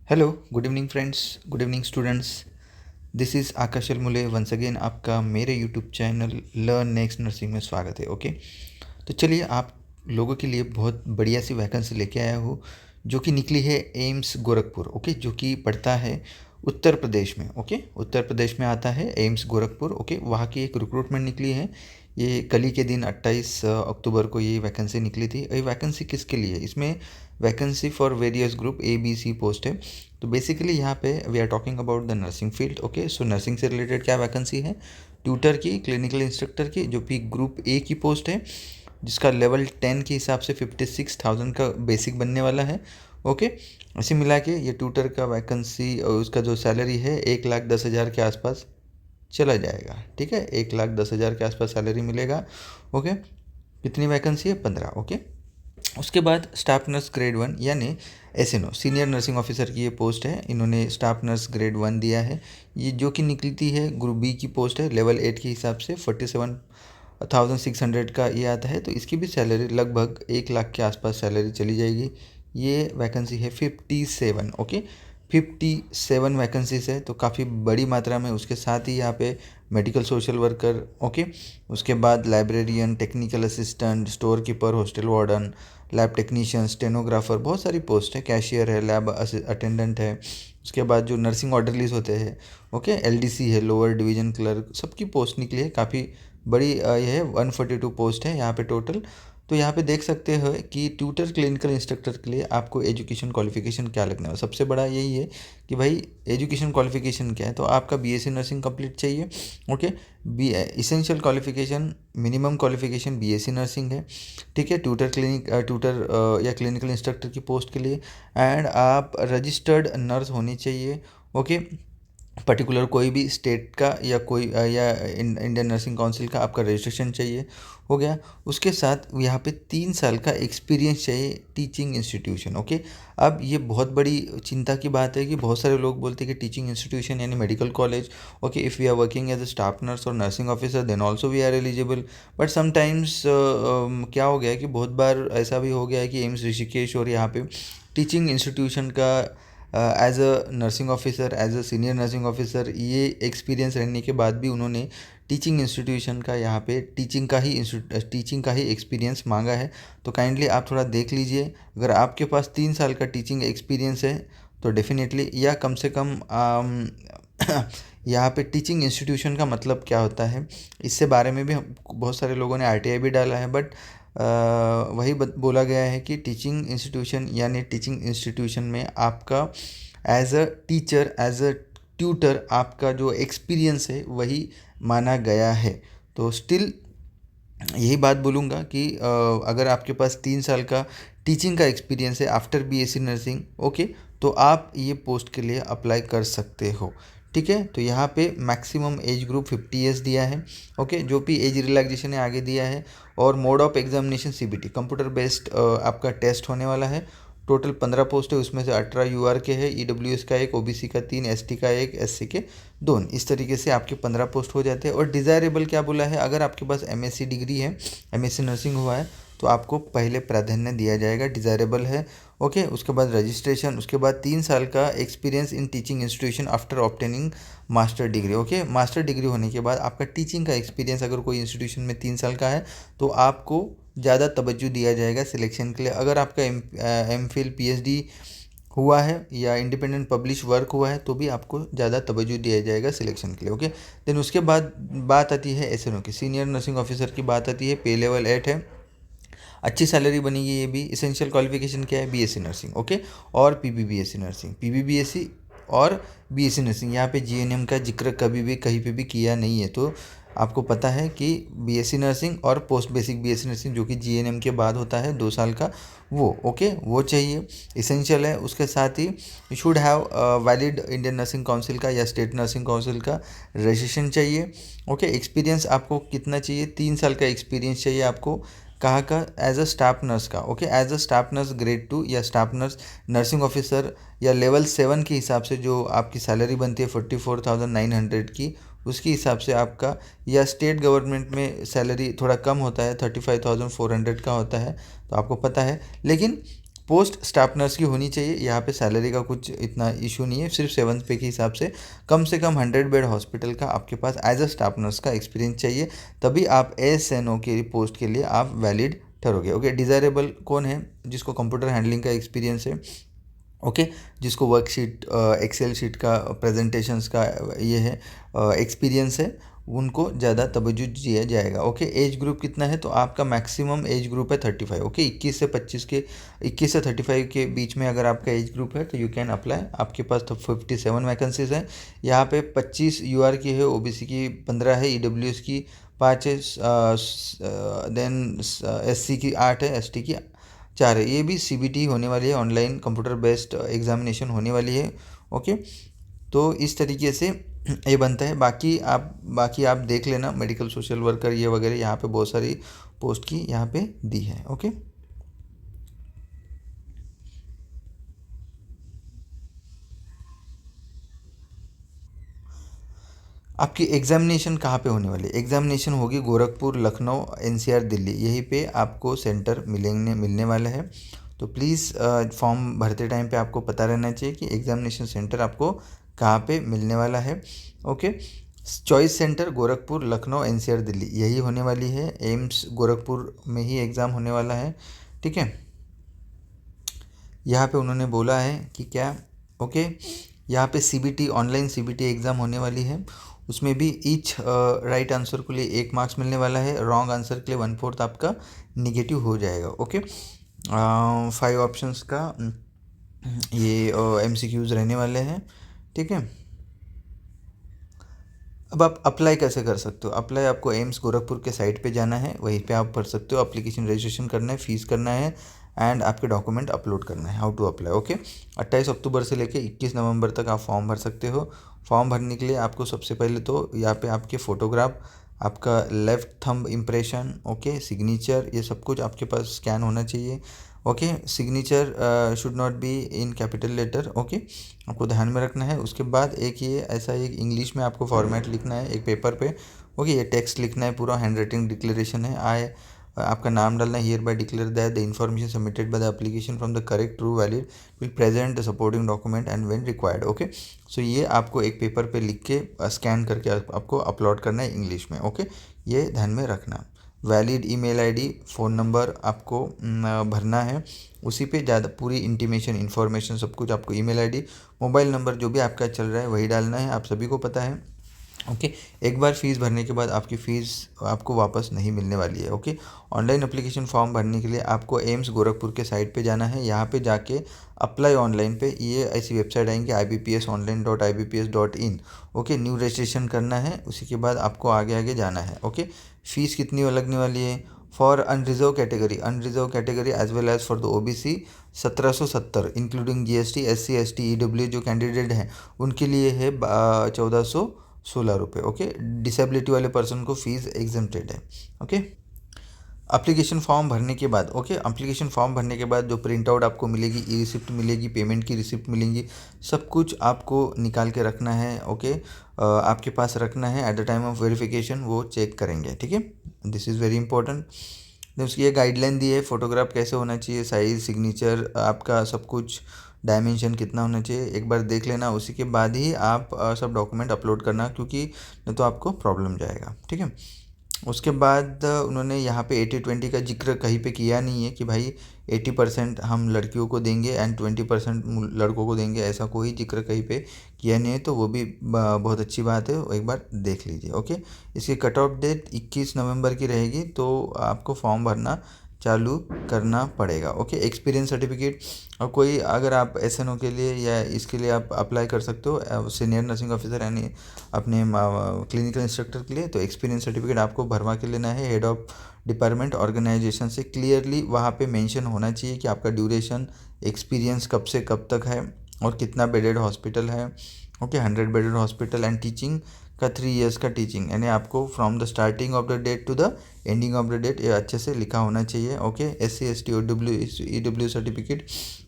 Hello, good evening friends, good evening students. This is Akash Almule once again आपका मेरे YouTube channel learn next nursing में स्वागत है। Okay, तो चलिए आप लोगों के लिए बहुत बढ़िया सी वैकेंसी लेके आया हूँ जो कि निकली है एम्स गोरखपुर। ओके, जो कि पड़ता है उत्तर प्रदेश में। ओके, उत्तर प्रदेश में आता है एम्स गोरखपुर। ओके, वहाँ की एक रिक्रूटमेंट निकली है। ये कल ही के दिन 28 अक्टूबर को ये वैकेंसी निकली थी। ये वैकेंसी किसके लिए? इसमें vacancy for various group ABC post है। तो बेसिकली यहाँ पे we are talking about the nursing field. Okay, so nursing से रिलेटेड क्या वैकेंसी है? ट्यूटर की, क्लिनिकल इंस्ट्रक्टर की, जो कि ग्रुप A की पोस्ट है, जिसका लेवल 10 के हिसाब से 56,000 का बेसिक बनने वाला है। ओके, इसे मिला के ये ट्यूटर का वैकेंसी और उसका जो सैलरी है 1,10,000 के आसपास चला जाएगा। ठीक है, 1,10,000 के आसपास सैलरी मिलेगा। ओके, कितनी वैकेंसी है? 15। ओके, उसके बाद स्टाफ नर्स ग्रेड 1 यानी SNO, सीनियर नर्सिंग ऑफिसर की ये पोस्ट है। इन्होंने स्टाफ नर्स ग्रेड 1 दिया है। ये जो कि निकलती है ग्रुप B की पोस्ट है। लेवल 8 के हिसाब से 47,600 का ये आता है। तो इसकी भी सैलरी लगभग 1 लाख के आसपास सैलरी चली जाएगी। ये वैकेंसी है 57। ओके, 57 वैकेंसीज है, तो काफ़ी बड़ी मात्रा में। उसके साथ ही यहाँ पे मेडिकल सोशल वर्कर, ओके, उसके बाद librarian, technical assistant, store keeper, hostel warden, lab technician, stenographer, बहुत सारी पोस्ट है। कैशियर है, लैब अटेंडेंट है। उसके बाद जो नर्सिंग ऑर्डरलीज होते हैं, ओके, LDC है, लोअर डिवीजन क्लर्क, सबकी पोस्ट निकली है। काफ़ी बड़ी ये है, 142 पोस्ट है यहाँ पे टोटल। तो यहाँ पे देख सकते हो कि ट्यूटर क्लिनिकल इंस्ट्रक्टर के लिए आपको एजुकेशन क्वालिफिकेशन क्या लगना है। सबसे बड़ा यही है कि भाई एजुकेशन क्वालिफिकेशन क्या है। तो आपका BSc नर्सिंग कंप्लीट चाहिए। Okay, be essential qualification, minimum qualification BSc nursing है। ठीक है, ट्यूटर या क्लिनिकल इंस्ट्रक्टर की पोस्ट के लिए। एंड आप रजिस्टर्ड नर्स होनी चाहिए। ओके, पर्टिकुलर कोई भी स्टेट का या कोई या इंडियन नर्सिंग काउंसिल का आपका रजिस्ट्रेशन चाहिए। हो गया। उसके साथ यहाँ पे 3 साल का एक्सपीरियंस चाहिए टीचिंग इंस्टीट्यूशन। ओके, अब ये बहुत बड़ी चिंता की बात है कि बहुत सारे लोग बोलते हैं कि टीचिंग इंस्टीट्यूशन यानी medical college. Okay, if we are working as a staff nurse और nursing officer then also we are eligible. But sometimes क्या हो गया है कि बहुत बार ऐसा भी हो गया है कि एम्स ऋषिकेश और यहाँ पे टीचिंग इंस्टीट्यूशन का as a nursing officer, as a senior nursing officer, ये एक्सपीरियंस रहने के बाद भी उन्होंने टीचिंग इंस्टीट्यूशन का यहाँ पे टीचिंग का ही एक्सपीरियंस मांगा है। तो काइंडली आप थोड़ा देख लीजिए। अगर आपके पास 3 साल का टीचिंग एक्सपीरियंस है तो डेफिनेटली, या कम से कम यहाँ पे टीचिंग इंस्टीट्यूशन का मतलब क्या होता है, इससे बारे में भी बहुत सारे लोगों ने RTI भी डाला है। बट वही बोला गया है कि टीचिंग इंस्टीट्यूशन यानी टीचिंग इंस्टीट्यूशन में आपका as a teacher, as a tutor, आपका जो एक्सपीरियंस है वही माना गया है। तो स्टिल यही बात बोलूँगा कि अगर आपके पास 3 साल का टीचिंग का एक्सपीरियंस है आफ्टर BSc नर्सिंग, ओके, तो आप ये पोस्ट के लिए अप्लाई कर सकते हो। ठीक है, तो यहाँ पे मैक्सिमम एज ग्रुप 50 ईयर्स दिया है। ओके, जो भी एज रिलैक्सेशन है आगे दिया है। और mode of examination CBT, computer based आपका टेस्ट होने वाला है। टोटल 15 पोस्ट है, उसमें से 18 UR के है, EWS का 1, OBC का 3, ST का 1, SC के 2। इस तरीके से आपके 15 पोस्ट हो जाते हैं। और डिज़ायरेबल क्या बोला है, अगर आपके पास MSc डिग्री है, MSc नर्सिंग हुआ है, तो आपको पहले प्राधान्य दिया जाएगा, डिज़ायरेबल है। ओके, उसके बाद रजिस्ट्रेशन, उसके बाद 3 साल का experience in teaching institution after obtaining master degree. Okay, master degree होने के बाद आपका टीचिंग का एक्सपीरियंस अगर कोई इंस्टीट्यूशन में 3 साल का है तो आपको ज़्यादा तवज्जो दिया जाएगा सिलेक्शन के लिए। अगर आपका MPhil PhD हुआ है या इंडिपेंडेंट पब्लिश वर्क हुआ है तो भी आपको ज़्यादा तवज्जो दिया जाएगा सिलेक्शन के लिए। ओके, देन उसके बाद बात आती है SNO की, सीनियर नर्सिंग ऑफिसर की बात आती है। पे लेवल 8 है, अच्छी सैलरी बनेगी। ये भी इसेंशियल क्वालिफिकेशन क्या है, BSc नर्सिंग। ओके, और PBBSc नर्सिंग, PBBSc और BSc नर्सिंग। यहाँ पे GNM का जिक्र कभी भी कहीं पे भी किया नहीं है। तो आपको पता है कि BSc नर्सिंग और पोस्ट बेसिक BSc नर्सिंग जो कि GNM के बाद होता है 2 साल का, वो ओके, वो चाहिए, इसेंशियल है। उसके साथ ही you should have valid Indian nursing council का या स्टेट नर्सिंग काउंसिल का रजिस्ट्रेशन चाहिए। ओके, एक्सपीरियंस आपको कितना चाहिए? 3 साल का एक्सपीरियंस चाहिए आपको। कहाँ का? एज अ स्टाफ नर्स का। Okay, as a staff nurse grade 2 या स्टाफ नर्स नर्सिंग ऑफिसर या लेवल 7 के हिसाब से जो आपकी सैलरी बनती है 44,900 की, उसके हिसाब से आपका, या स्टेट गवर्नमेंट में सैलरी थोड़ा कम होता है, 35,400 का होता है, तो आपको पता है। लेकिन पोस्ट स्टाफ नर्स की होनी चाहिए। यहाँ पे सैलरी का कुछ इतना इशू नहीं है, सिर्फ 7th पे के हिसाब से कम 100 बेड हॉस्पिटल का आपके पास एज अ स्टाफ नर्स का एक्सपीरियंस चाहिए, तभी आप ASNO की पोस्ट के लिए आप वैलिड ठहरोगे। ओके, डिज़ायरेबल कौन है? जिसको कंप्यूटर हैंडलिंग का एक्सपीरियंस है, ओके, जिसको वर्कशीट एक्सेल शीट का प्रेजेंटेशंस का ये है एक्सपीरियंस है, उनको ज़्यादा तवज्जो दिया जाएगा। ओके, एज ग्रुप कितना है? तो आपका मैक्सिमम एज ग्रुप है 35। ओके, 21 से 35 के बीच में अगर आपका एज ग्रुप है तो यू कैन अप्लाई। आपके पास तो 57 वैकेंसीज हैं यहाँ पे। 25 UR की है, OBC की 15 है, EWS की 5 है, देन SC की 8 है, ST की 4 है। ये भी CBT होने वाली है, ऑनलाइन कंप्यूटर बेस्ड एग्जामिनेशन होने वाली है। ओके, तो इस तरीके से ये बनता है। बाकी आप देख लेना, मेडिकल सोशल वर्कर ये वगैरह यहाँ पे बहुत सारी पोस्ट की यहाँ पे दी है। ओके, आपकी एग्जामिनेशन कहाँ पे होने वाली है? एग्जामिनेशन होगी गोरखपुर, लखनऊ, NCR, दिल्ली, यहीं पे आपको सेंटर मिलने वाला है। तो प्लीज़ फॉर्म भरते टाइम पे आपको पता रहना चाहिए कि एग्जामिनेशन सेंटर आपको कहाँ पे मिलने वाला है। Okay, choice centre Gorakhpur, Lucknow, NCR, Delhi यही होने वाली है। एम्स गोरखपुर में ही एग्ज़ाम होने वाला है। ठीक है, यहाँ पे उन्होंने बोला है कि क्या, ओके, यहाँ पे CBT ऑनलाइन CBT एग्ज़ाम होने वाली है। उसमें भी ईच राइट आंसर के लिए 1 मार्क्स मिलने वाला है, रॉन्ग आंसर के लिए 1/4 आपका निगेटिव हो जाएगा। ओके, 5 ऑप्शंस का ये MCQs रहने वाले हैं। ठीक है, अब आप अप्लाई कैसे कर सकते हो? अप्लाई आपको एम्स गोरखपुर के साइट पे जाना है, वहीं पे आप भर सकते हो। एप्लीकेशन रजिस्ट्रेशन करना है, फीस करना है एंड आपके डॉक्यूमेंट अपलोड करना है। How to apply? Okay, 28 October से लेके 21 नवंबर तक आप फॉर्म भर सकते हो। फॉर्म भरने के लिए आपको सबसे पहले तो यहाँ पे आपके फ़ोटोग्राफ, आपका left thumb impression, okay, signature, ये सब कुछ आपके पास स्कैन होना चाहिए। Okay, signature should not be in capital letter. Okay, आपको ध्यान में रखना है। उसके बाद एक ये ऐसा एक इंग्लिश में आपको फॉर्मेट लिखना है एक पेपर पे। ओके, ये टेक्स्ट लिखना है, पूरा हैंड राइटिंग डिक्लेरेशन है। आपका नाम डालना है, hereby declare that the information submitted by the application from the correct true valid will present the supporting document and when required. Okay, so ये आपको एक पेपर पे लिख के स्कैन करके आपको अपलोड करना है इंग्लिश में। ओके, ये ध्यान में रखना। Valid email ID, phone number आपको भरना है, उसी पे ज़्यादा पूरी इंटीमेशन इन्फॉर्मेशन सब कुछ आपको ईमेल आईडी, मोबाइल नंबर जो भी आपका चल रहा है वही डालना है, आप सभी को पता है। ओके, एक बार फीस भरने के बाद आपकी फ़ीस आपको वापस नहीं मिलने वाली है। ओके, ऑनलाइन एप्लीकेशन फॉर्म भरने के लिए आपको एम्स गोरखपुर के साइट पे जाना है। यहाँ पे जाके अप्लाई ऑनलाइन पे ये ऐसी वेबसाइट आएंगे IBPSonline.ibps.in। ओके, न्यू रजिस्ट्रेशन करना है, उसी के बाद आपको आगे आगे जाना है। ओके, फ़ीस कितनी लगने वाली है? For unreserve category as well as for the OBC 1770 including GST, SC, ST, EW जो कैंडिडेट हैं उनके लिए है 1416 रुपये। ओके, डिसेबिलिटी वाले पर्सन को फीस एग्जेम्प्टेड है। ओके, एप्लीकेशन फॉर्म भरने के बाद, ओके, एप्लीकेशन फॉर्म भरने के बाद जो प्रिंट आउट आपको मिलेगी, ई रिसिप्ट मिलेगी, पेमेंट की रिसिप्ट मिलेंगी, सब कुछ आपको निकाल के रखना है। ओके, आपके पास रखना है at the time of verification, वो चेक करेंगे। ठीक है, दिस इज़ वेरी इंपॉर्टेंट। उसकी ये गाइडलाइन दी है, फोटोग्राफ कैसे होना चाहिए, साइज, सिग्नेचर, आपका सब कुछ डायमेंशन कितना होना चाहिए, एक बार देख लेना, उसी के बाद ही आप सब डॉक्यूमेंट अपलोड करना, क्योंकि नहीं तो आपको प्रॉब्लम जाएगा। ठीक है, उसके बाद उन्होंने यहाँ पे 80-20 का जिक्र कहीं पे किया नहीं है कि भाई 80% हम लड़कियों को देंगे एंड 20% लड़कों को देंगे, ऐसा कोई जिक्र कहीं पे किया नहीं है, तो वो भी बहुत अच्छी बात है, एक बार देख लीजिए। ओके, इसकी कट ऑफ डेट 21 नवंबर की रहेगी, तो आपको फॉर्म भरना चालू करना पड़ेगा। ओके, एक्सपीरियंस सर्टिफिकेट, और कोई अगर आप SNO के लिए या इसके लिए आप अप्लाई कर सकते हो सीनियर नर्सिंग ऑफिसर यानी अपने क्लिनिकल इंस्ट्रक्टर के लिए, तो एक्सपीरियंस सर्टिफिकेट आपको भरवा के लेना है। हेड ऑफ डिपार्टमेंट ऑर्गेनाइजेशन से क्लियरली वहाँ पे मेंशन होना चाहिए कि आपका ड्यूरेशन एक्सपीरियंस कब से कब तक है और कितना बेडेड हॉस्पिटल है। Okay, 100 bedded hospital and teaching का 3 ईयर्स का टीचिंग, यानी आपको from the starting of the date to the ending of the date ये अच्छे से लिखा होना चाहिए। Okay, SC ST OW certificate,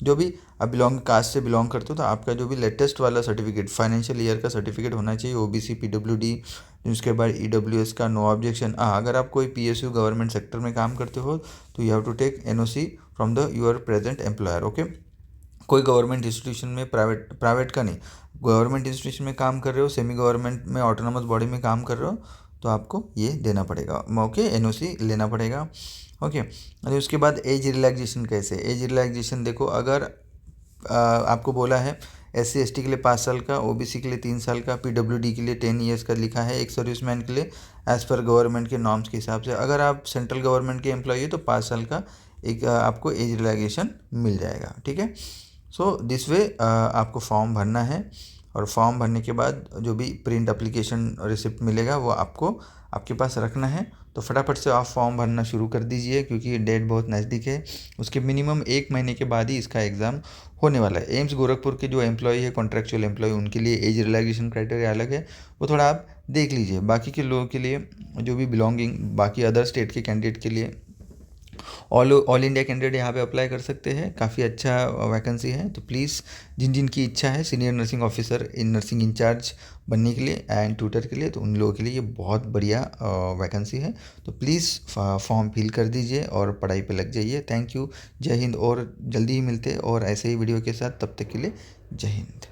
जो भी आप कास्ट से बिलोंग करते हो तो आपका जो भी लेटेस्ट वाला सर्टिफिकेट फाइनेंशियल ईयर का सर्टिफिकेट होना चाहिए। OBC PWD, उसके बाद EWS का नो ऑब्जेक्शन। अगर आप कोई PSU गवर्नमेंट सेक्टर में काम करते हो तो you have to take NOC from the your present employer. Okay, कोई गवर्नमेंट इंस्टीट्यूशन में, प्राइवेट का नहीं, गवर्नमेंट इंस्टीट्यूशन में काम कर रहे हो, सेमी गवर्नमेंट में ऑटोनोमस बॉडी में काम कर रहे हो तो आपको ये देना पड़ेगा। ओके, NOC लेना पड़ेगा। ओके, और उसके बाद एज रिलैक्सेशन कैसे, एज रिलैक्सेशन देखो, अगर आपको बोला है SC ST के लिए 5 साल का, OBC के लिए 3 साल का, PWD के लिए 10 ईयर्स का लिखा है, एक सर्विसमैन के लिए एज़ पर गवर्नमेंट के नॉर्म्स के हिसाब से। अगर आप सेंट्रल गवर्नमेंट के एम्प्लॉई हो तो 5 साल का एक आपको एज रिलैक्सेशन मिल जाएगा। ठीक है, सो दिस वे आपको फॉर्म भरना है, और फॉर्म भरने के बाद जो भी प्रिंट एप्लीकेशन रिसिप्ट मिलेगा वो आपको आपके पास रखना है। तो फटाफट से आप फॉर्म भरना शुरू कर दीजिए क्योंकि डेट बहुत नज़दीक है। उसके मिनिमम 1 महीने के बाद ही इसका एग्ज़ाम होने वाला है। एम्स गोरखपुर के जो एम्प्लॉय है, कॉन्ट्रेक्चुअल एम्प्लॉय, उनके लिए एज रिलैक्सेशन क्राइटेरिया अलग है, वो थोड़ा आप देख लीजिए। बाकी के लोगों के लिए जो भी बिलोंगिंग बाकी अदर स्टेट के कैंडिडेट के लिए ऑल इंडिया कैंडिडेट यहाँ पे अप्लाई कर सकते हैं। काफ़ी अच्छा वैकेंसी है, तो प्लीज़ जिन जिन की इच्छा है senior nursing officer in nursing incharge बनने के लिए एंड ट्यूटर के लिए, तो उन लोगों के लिए ये बहुत बढ़िया वैकेंसी है। तो प्लीज़ फॉर्म फिल कर दीजिए और पढ़ाई पे लग जाइए। थैंक यू, जय हिंद, और जल्दी ही मिलते हैं और ऐसे ही वीडियो के साथ। तब तक के लिए जय हिंद।